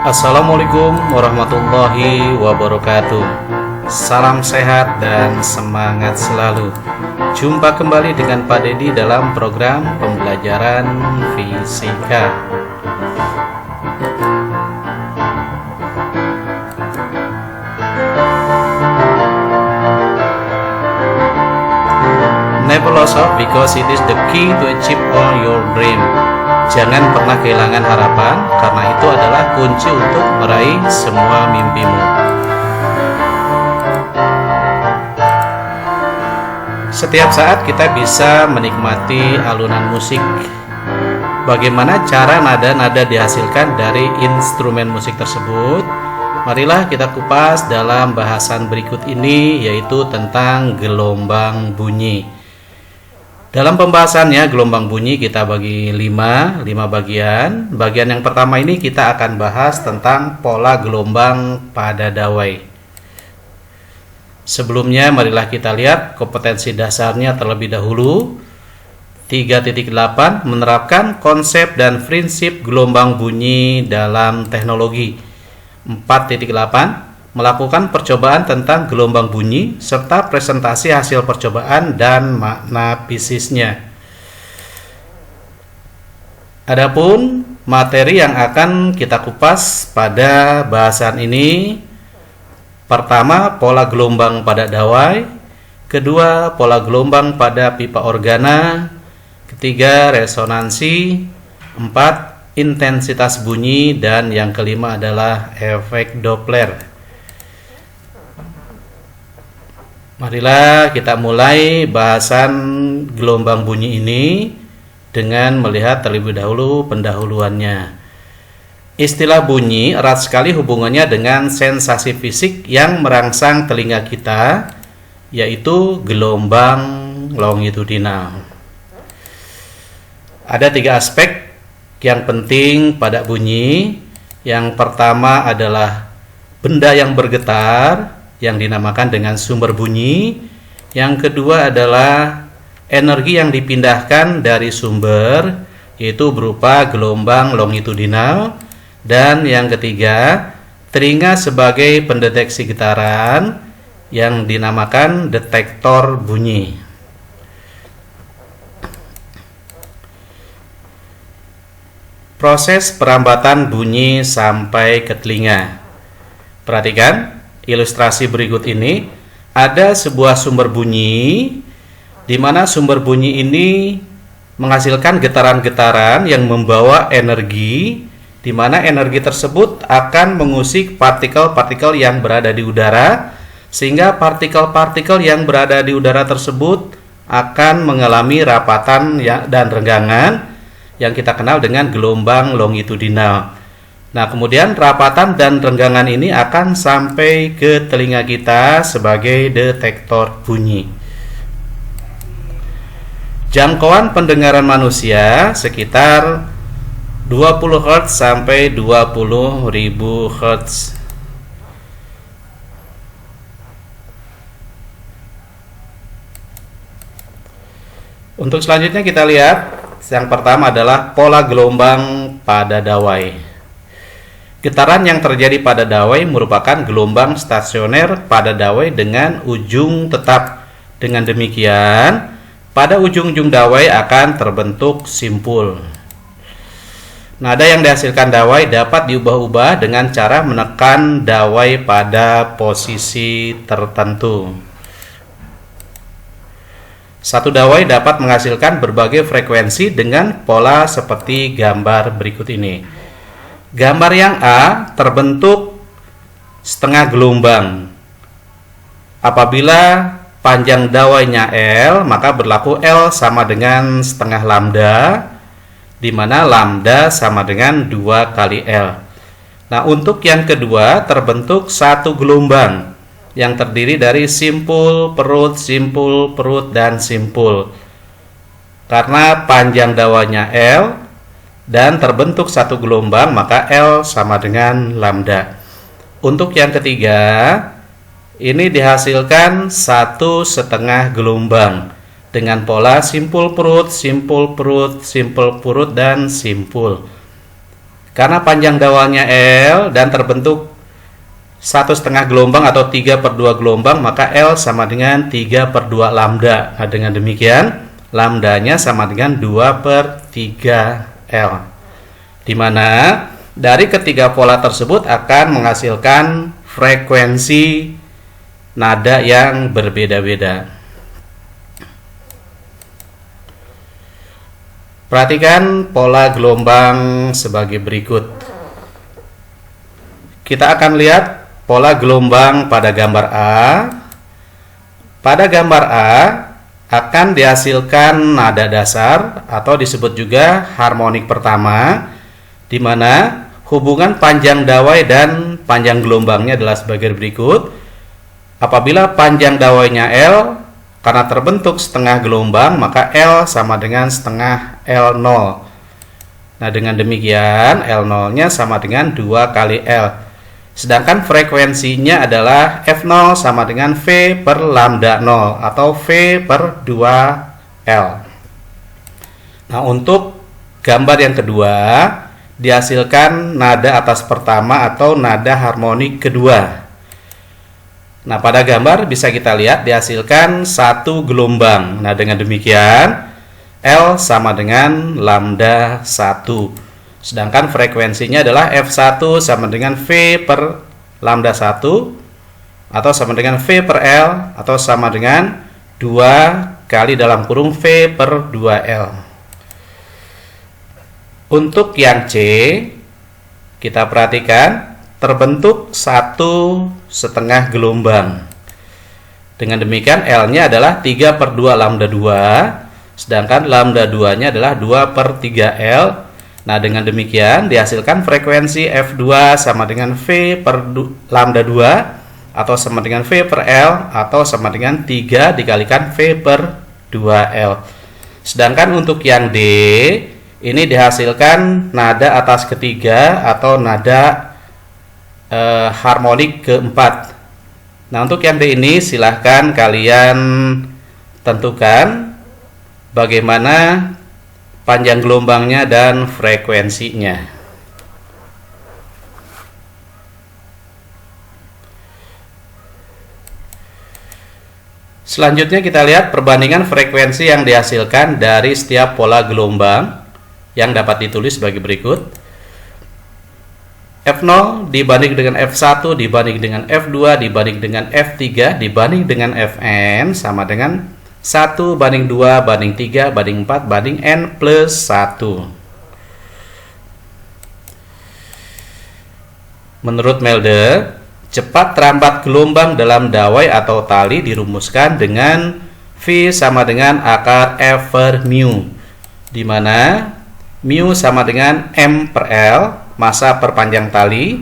Assalamualaikum warahmatullahi wabarakatuh. Salam sehat dan semangat selalu. Jumpa kembali dengan Pak Dedi dalam program pembelajaran fisika. Never lose hope because it is the key to achieve all your dream. Jangan pernah kehilangan harapan, karena itu adalah kunci untuk meraih semua mimpimu. Setiap saat kita bisa menikmati alunan musik. Bagaimana cara nada-nada dihasilkan dari instrumen musik tersebut? Marilah kita kupas dalam bahasan berikut ini, yaitu tentang gelombang bunyi. Dalam pembahasannya, gelombang bunyi kita bagi 5 bagian. Bagian yang pertama ini kita akan bahas tentang pola gelombang pada dawai. Sebelumnya, marilah kita lihat kompetensi dasarnya terlebih dahulu. 3.8 menerapkan konsep dan prinsip gelombang bunyi dalam teknologi. 4.8 melakukan percobaan tentang gelombang bunyi serta presentasi hasil percobaan dan makna fisiknya. Adapun materi yang akan kita kupas pada bahasan ini, pertama pola gelombang pada dawai, kedua pola gelombang pada pipa organa, ketiga resonansi, 4 intensitas bunyi, dan yang kelima adalah efek Doppler. Marilah kita mulai bahasan gelombang bunyi ini dengan melihat terlebih dahulu pendahuluannya. Istilah bunyi erat sekali hubungannya dengan sensasi fisik yang merangsang telinga kita, yaitu gelombang longitudinal. Ada 3 aspek yang penting pada bunyi. Yang pertama adalah benda yang bergetar, yang dinamakan dengan sumber bunyi. Yang kedua adalah energi yang dipindahkan dari sumber, yaitu berupa gelombang longitudinal. Dan yang ketiga, telinga sebagai pendeteksi getaran, yang dinamakan detektor bunyi. Proses perambatan bunyi sampai ke telinga. Perhatikan ilustrasi berikut ini. Ada sebuah sumber bunyi, di mana sumber bunyi ini menghasilkan getaran-getaran yang membawa energi, di mana energi tersebut akan mengusik partikel-partikel yang berada di udara, sehingga partikel-partikel yang berada di udara tersebut akan mengalami rapatan dan renggangan yang kita kenal dengan gelombang longitudinal. Nah, kemudian rapatan dan renggangan ini akan sampai ke telinga kita sebagai detektor bunyi. Jangkauan pendengaran manusia sekitar 20 Hz sampai 20.000 Hz. Untuk selanjutnya kita lihat, yang pertama adalah pola gelombang pada dawai. Getaran yang terjadi pada dawai merupakan gelombang stasioner pada dawai dengan ujung tetap. Dengan demikian, pada ujung-ujung dawai akan terbentuk simpul. Nada yang dihasilkan dawai dapat diubah-ubah dengan cara menekan dawai pada posisi tertentu. Satu dawai dapat menghasilkan berbagai frekuensi dengan pola seperti gambar berikut ini. Gambar yang A terbentuk setengah gelombang. Apabila panjang dawainya L, maka berlaku L sama dengan setengah lambda, di mana lambda sama dengan 2 kali L. Nah, untuk yang kedua terbentuk satu gelombang yang terdiri dari simpul, perut, dan simpul. Karena panjang dawanya L dan terbentuk satu gelombang, maka L sama dengan lambda. Untuk yang ketiga, ini dihasilkan 1,5 gelombang dengan pola simpul perut, dan simpul. Karena panjang dawanya L dan terbentuk 1,5 gelombang atau 3/2 gelombang, maka L sama dengan 3/2 lambda. Nah, dengan demikian lambdanya sama dengan 2/3 L. Di mana dari ketiga pola tersebut akan menghasilkan frekuensi nada yang berbeda-beda. Perhatikan pola gelombang sebagai berikut. Kita akan lihat pola gelombang pada gambar A. Pada gambar A akan dihasilkan nada dasar atau disebut juga harmonik pertama, di mana hubungan panjang dawai dan panjang gelombangnya adalah sebagai berikut. Apabila panjang dawainya L, karena terbentuk setengah gelombang, maka L sama dengan setengah L0. Nah, dengan demikian L0-nya sama dengan 2 kali L. Sedangkan frekuensinya adalah F0 sama dengan V per lambda 0 atau V per 2L. Nah, untuk gambar yang kedua, dihasilkan nada atas pertama atau nada harmonik kedua. Nah, pada gambar bisa kita lihat dihasilkan satu gelombang. Nah, dengan demikian L sama dengan lambda 1. Sedangkan frekuensinya adalah F1 sama dengan V per lambda 1 atau sama dengan V per L atau sama dengan 2 kali dalam kurung V per 2L. Untuk yang C, kita perhatikan terbentuk 1,5 gelombang. Dengan demikian L-nya adalah 3/2 lambda 2, sedangkan lambda 2-nya adalah 2/3L. Nah, dengan demikian dihasilkan frekuensi F2 sama dengan V per lambda 2 atau sama dengan V per L atau sama dengan 3 dikalikan V per 2L. Sedangkan untuk yang D, ini dihasilkan nada atas ketiga atau nada harmonik keempat. Nah, untuk yang D ini silahkan kalian tentukan bagaimana panjang gelombangnya dan frekuensinya. Selanjutnya kita lihat perbandingan frekuensi yang dihasilkan dari setiap pola gelombang yang dapat ditulis sebagai berikut. F0 dibanding dengan F1 dibanding dengan F2 dibanding dengan F3 dibanding dengan Fn sama dengan 1 banding 2 banding 3 banding 4 banding N plus 1. Menurut Melde, cepat terambat gelombang dalam dawai atau tali dirumuskan dengan V sama dengan akar F per mu, di mana mu sama dengan M per L, massa per panjang tali,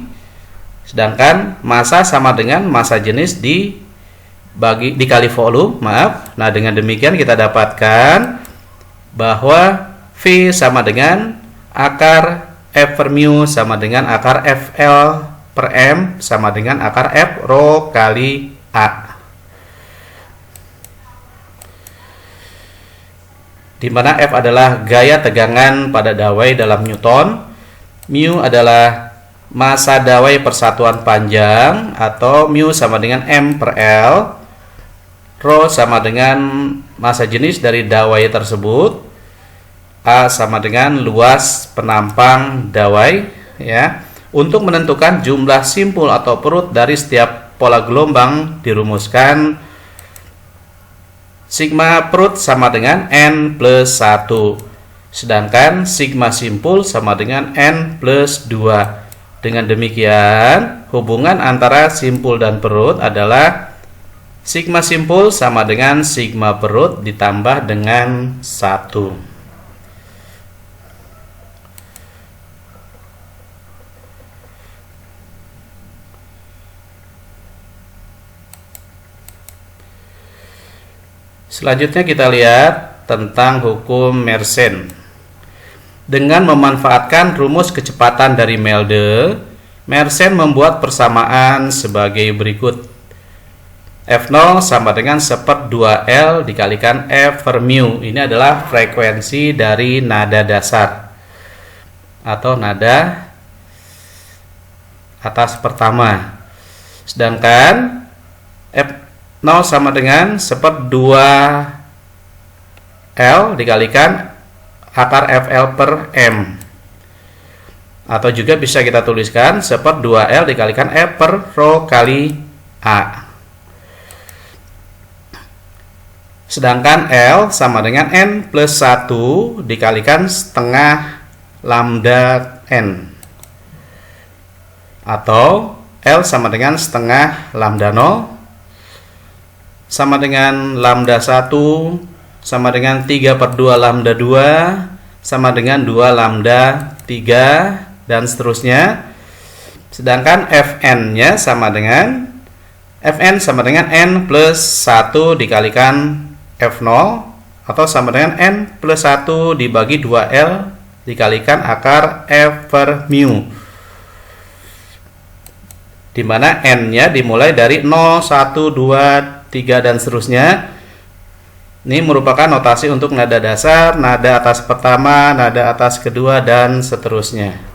sedangkan massa sama dengan massa jenis dikali volume, maaf. Nah, dengan demikian kita dapatkan bahwa V sama dengan akar F per mu sama dengan akar FL per M sama dengan akar F rho kali A, di mana F adalah gaya tegangan pada dawai dalam Newton, mu adalah massa dawai persatuan panjang atau mu sama dengan M per L, rho sama dengan massa jenis dari dawai tersebut, A sama dengan luas penampang dawai, ya. Untuk menentukan jumlah simpul atau perut dari setiap pola gelombang dirumuskan sigma perut sama dengan N plus 1. Sedangkan sigma simpul sama dengan N plus 2. Dengan demikian, hubungan antara simpul dan perut adalah sigma simpul sama dengan sigma perut ditambah dengan 1. Selanjutnya kita lihat tentang hukum Mersenne. Dengan memanfaatkan rumus kecepatan dari Melde, Mersenne membuat persamaan sebagai berikut. F0 sama dengan 1/2L dikalikan F per mu. Ini adalah frekuensi dari nada dasar atau nada atas pertama. Sedangkan F0 sama dengan 1/2L dikalikan akar FL per M. Atau juga bisa kita tuliskan 1/2L dikalikan F per rho kali A. Sedangkan L sama dengan N plus 1 dikalikan setengah lambda N. Atau L sama dengan setengah lambda 0 sama dengan lambda 1 sama dengan 3/2 lambda 2 sama dengan 2 lambda 3 dan seterusnya. Sedangkan Fn-nya sama dengan Fn sama dengan N plus 1 dikalikan F0 atau sama dengan N plus 1 dibagi 2L dikalikan akar F per mu, dimana N-nya dimulai dari 0, 1, 2, 3 dan seterusnya. Ini merupakan notasi untuk nada dasar, nada atas pertama, nada atas kedua, dan seterusnya.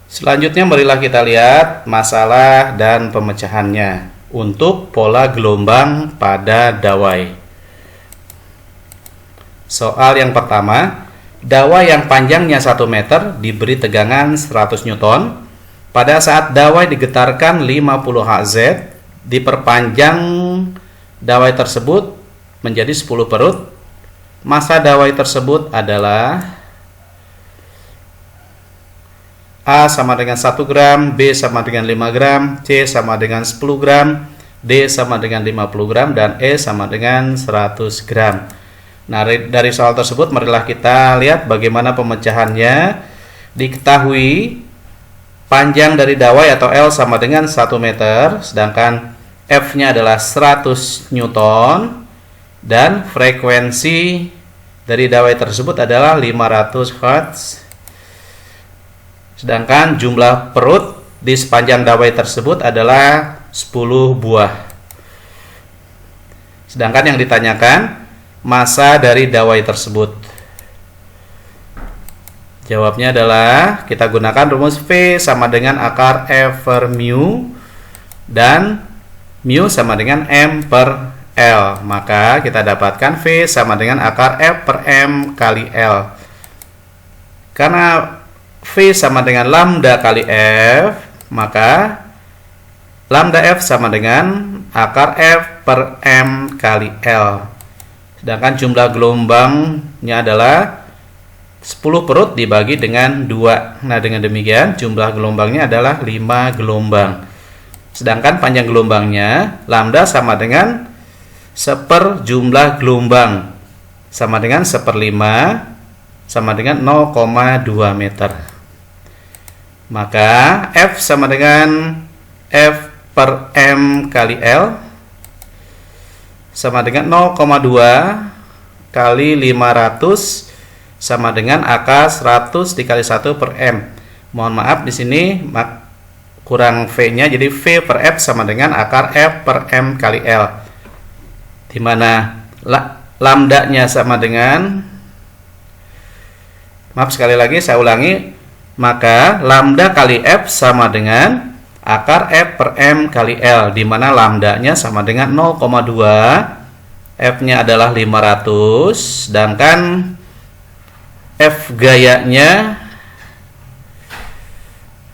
Selanjutnya marilah kita lihat masalah dan pemecahannya untuk pola gelombang pada dawai. Soal yang pertama, dawai yang panjangnya 1 meter diberi tegangan 100 Newton. Pada saat dawai digetarkan 50 Hz, diperpanjang dawai tersebut menjadi 10 perut. Massa dawai tersebut adalah A sama dengan 1 gram, B sama dengan 5 gram, C sama dengan 10 gram, D sama dengan 50 gram, dan E sama dengan 100 gram. Nah, dari soal tersebut marilah kita lihat bagaimana pemecahannya. Diketahui panjang dari dawai atau L sama dengan 1 meter, sedangkan F-nya adalah 100 Newton, dan frekuensi dari dawai tersebut adalah 500 Hz. Sedangkan jumlah perut di sepanjang dawai tersebut adalah 10 buah. Sedangkan yang ditanyakan massa dari dawai tersebut. Jawabnya adalah kita gunakan rumus V sama dengan akar F per mu dan mu sama dengan M per L. Maka kita dapatkan V sama dengan akar F per M kali L. Karena V sama dengan lambda kali F, maka lambda F sama dengan akar F per M kali L. Sedangkan jumlah gelombangnya adalah 10 perut dibagi dengan 2. Nah, dengan demikian jumlah gelombangnya adalah 5 gelombang. Sedangkan panjang gelombangnya lambda sama dengan 1/4 jumlah gelombang, sama dengan 1/5 sama dengan 0,2 meter. Maka F sama dengan F per M kali L sama dengan 0,2 kali 500 sama dengan akar 100 dikali 1 per M. Mohon maaf di sini kurang V-nya, jadi V per F sama dengan akar F per M kali L, di mana lambda-nya sama dengan, maaf sekali lagi saya ulangi, maka lambda kali F sama dengan akar F per M kali L, di mana lambda-nya sama dengan 0,2, F-nya adalah 500, sedangkan F gayanya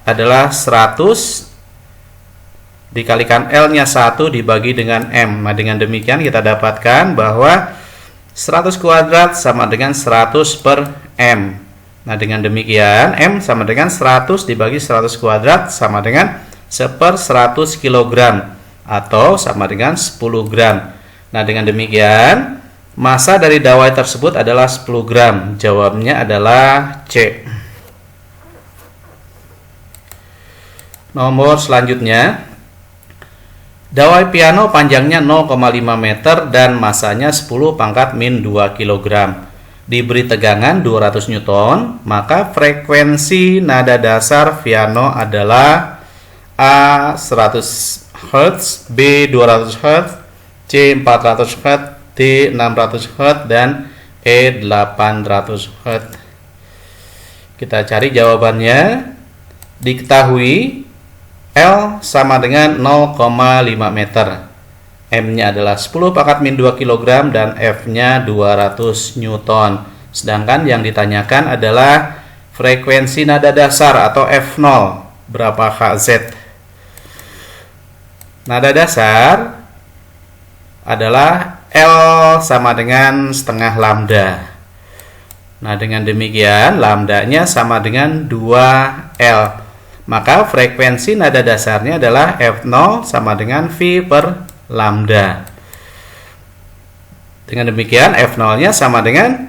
adalah 100 dikalikan L-nya 1 dibagi dengan M. Nah, dengan demikian kita dapatkan bahwa 100 kuadrat sama dengan 100 per M. Nah, dengan demikian M sama dengan 100 dibagi 100 kuadrat sama dengan 1/100 kg atau sama dengan 10 gram. Nah, dengan demikian massa dari dawai tersebut adalah 10 gram. Jawabnya adalah C. Nomor selanjutnya, dawai piano panjangnya 0,5 meter dan massanya 10 pangkat min 2 kg. Diberi tegangan 200 Newton, maka frekuensi nada dasar piano adalah A 100 Hz, B 200 Hz, C 400 Hz, D 600 Hz, dan E 800 Watt. Kita cari jawabannya. Diketahui L sama dengan 0,5 meter. M-nya adalah 10 pangkat min 2 kg dan F-nya 200 Newton. Sedangkan yang ditanyakan adalah frekuensi nada dasar atau F0. Berapa Hz? Nada dasar adalah L sama dengan setengah lambda. Nah, dengan demikian lambdanya sama dengan 2L. Maka frekuensi nada dasarnya adalah F0 sama dengan V per lambda. Dengan demikian F0-nya sama dengan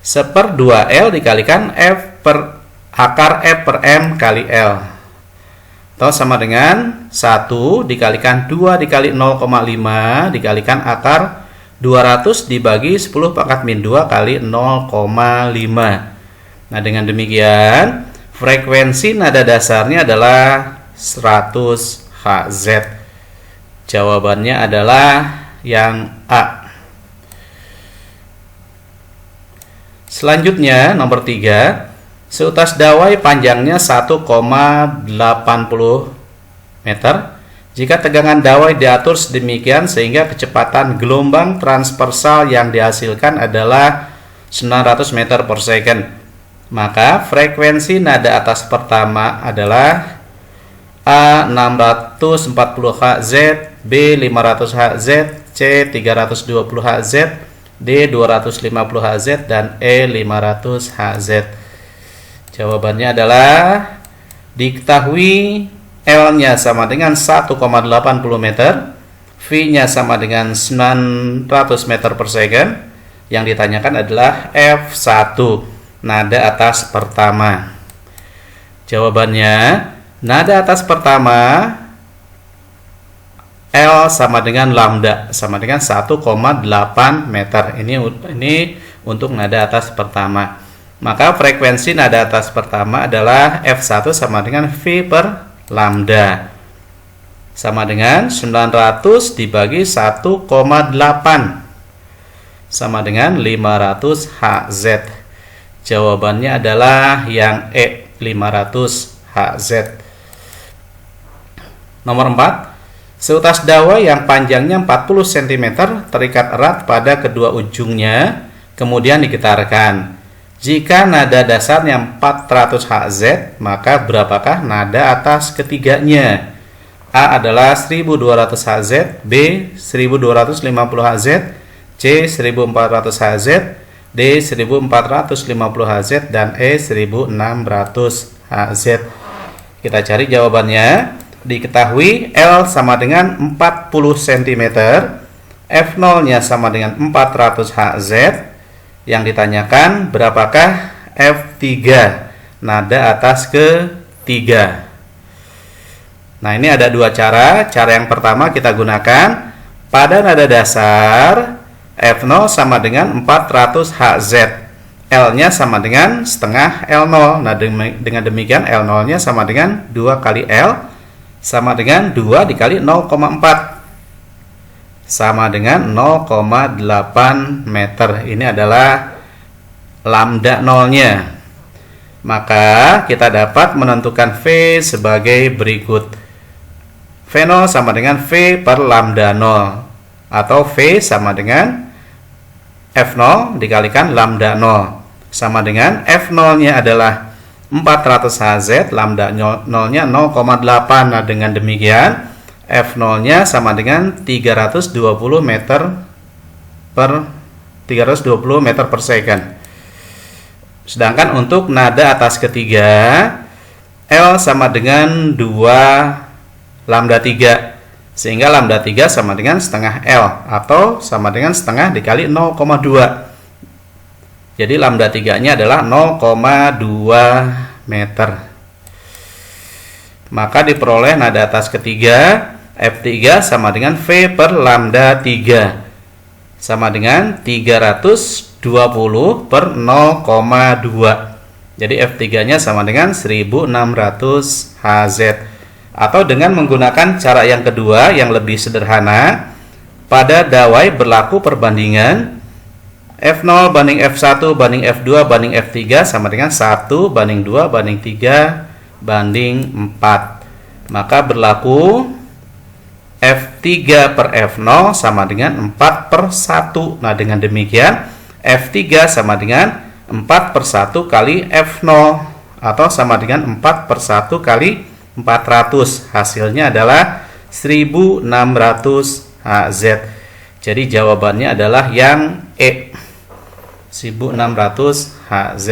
1/2L dikalikan F per akar F per M kali L. Atau sama dengan 1 dikalikan 2 dikali 0,5 dikalikan akar 200 dibagi 10 pangkat min 2 kali 0,5. Nah, dengan demikian frekuensi nada dasarnya adalah 100 Hz. Jawabannya adalah yang A. Selanjutnya nomor 3. Seutas dawai panjangnya 1,80 meter. Jika tegangan dawai diatur sedemikian sehingga kecepatan gelombang transversal yang dihasilkan adalah 900 meter per second. Maka frekuensi nada atas pertama adalah A 640 Hz, B 500 Hz, C 320 Hz, D 250 Hz, dan E 500 Hz. Jawabannya adalah diketahui L-nya sama dengan 1,80 meter, V-nya sama dengan 900 meter per second. Yang ditanyakan adalah F1, nada atas pertama. Jawabannya, nada atas pertama L sama dengan lambda sama dengan 1,8 meter. Ini untuk nada atas pertama. Maka frekuensi nada atas pertama adalah F1 sama dengan V per lambda sama dengan 900 dibagi 1,8 sama dengan 500 Hz. Jawabannya adalah yang E, 500 Hz. Nomor 4. Seutas dawai yang panjangnya 40 cm terikat erat pada kedua ujungnya, kemudian digetarkan. Jika nada dasarnya 400 Hz, maka berapakah nada atas ketiganya? A adalah 1200 Hz, B 1250 Hz, C 1400 Hz, D 1450 Hz, dan E 1600 Hz. Kita cari jawabannya. Diketahui L sama dengan 40 cm, F0-nya sama dengan 400 Hz. Yang ditanyakan berapakah F3, nada atas ketiga. Nah, ini ada dua cara. Cara yang pertama kita gunakan pada nada dasar F0 sama dengan 400 Hz, L-nya sama dengan setengah L0. Nah, dengan demikian L0-nya sama dengan 2 kali L sama dengan 2 dikali 0,4 sama dengan 0,8 meter. Ini adalah lambda nolnya. Maka kita dapat menentukan V sebagai berikut. V0 sama dengan V per lambda 0, atau V sama dengan F0 dikalikan lambda 0 sama dengan F0-nya adalah 400 Hz, lambda 0-nya 0,8. Nah, dengan demikian F0-nya sama dengan 320 meter per second. Sedangkan untuk nada atas ketiga, L sama dengan 2 lambda 3, sehingga lambda 3 sama dengan setengah L, atau sama dengan setengah dikali 0,2. Jadi lambda 3-nya adalah 0,2 meter. Maka diperoleh nada atas ketiga F3 sama dengan V per lambda 3 sama dengan 320 per 0,2. Jadi F3-nya sama dengan 1600 Hz. Atau dengan menggunakan cara yang kedua yang lebih sederhana, pada dawai berlaku perbandingan F0 banding F1 banding F2 banding F3 sama dengan 1 banding 2 banding 3 banding 4. Maka berlaku F3 per F0 sama dengan 4 per 1. Nah, dengan demikian F3 sama dengan 4 per 1 kali F0 atau sama dengan 4 per 1 kali 400. Hasilnya adalah 1600 Hz. Jadi jawabannya adalah yang E, 1600 Hz.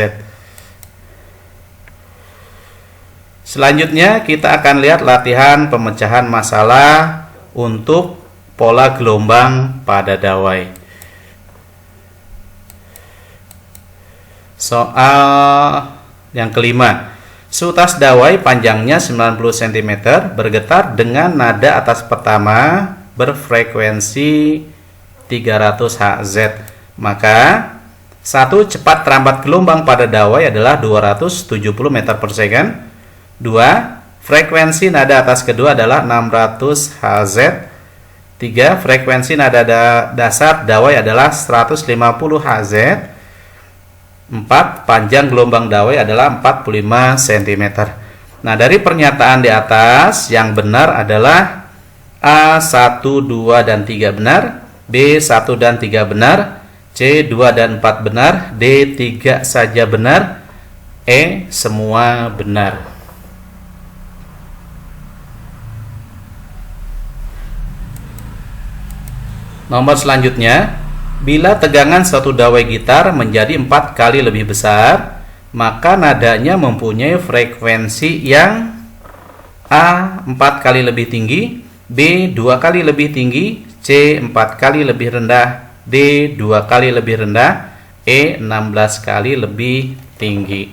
Selanjutnya kita akan lihat latihan pemecahan masalah untuk pola gelombang pada dawai. Soal yang kelima. Seutas dawai panjangnya 90 cm bergetar dengan nada atas pertama berfrekuensi 300 Hz. Maka satu, cepat terambat gelombang pada dawai adalah 270 meter per second. 2. Frekuensi nada atas kedua adalah 600 Hz. 3. Frekuensi nada dasar dawai adalah 150 Hz. 4. Panjang gelombang dawai adalah 45 cm. Nah, dari pernyataan di atas yang benar adalah A 1, 2, dan 3 benar, B 1 dan 3 benar, C 2 dan 4 benar, D 3 saja benar, E semua benar. Nomor selanjutnya, bila tegangan suatu dawai gitar menjadi 4 kali lebih besar, maka nadanya mempunyai frekuensi yang A 4 kali lebih tinggi, B 2 kali lebih tinggi, C 4 kali lebih rendah, D 2 kali lebih rendah, E 16 kali lebih tinggi.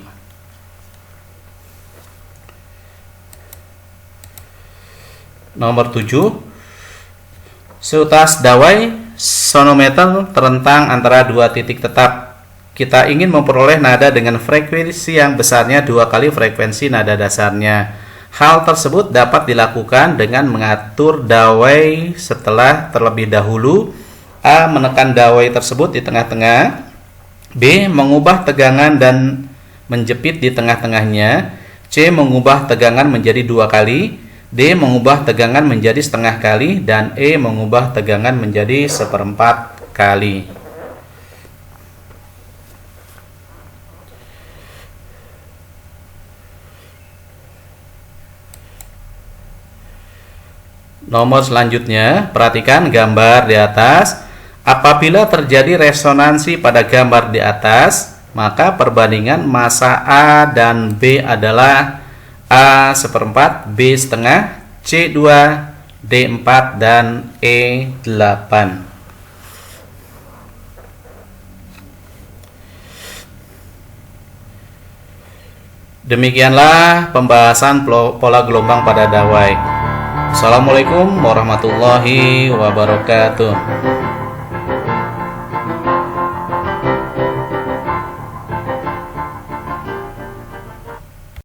Nomor 7. Seutas dawai sonometer terentang antara dua titik tetap. Kita ingin memperoleh nada dengan frekuensi yang besarnya 2 kali frekuensi nada dasarnya. Hal tersebut dapat dilakukan dengan mengatur dawai setelah terlebih dahulu A menekan dawai tersebut di tengah-tengah, B mengubah tegangan dan menjepit di tengah-tengahnya, C mengubah tegangan menjadi 2 kali, D mengubah tegangan menjadi setengah kali, dan E mengubah tegangan menjadi 1/4 kali. Nomor selanjutnya, perhatikan gambar di atas. Apabila terjadi resonansi pada gambar di atas, maka perbandingan massa A dan B adalah A 1/4, B setengah, C 2, D 4, dan E 8. Demikianlah pembahasan pola gelombang pada dawai. Assalamualaikum warahmatullahi wabarakatuh.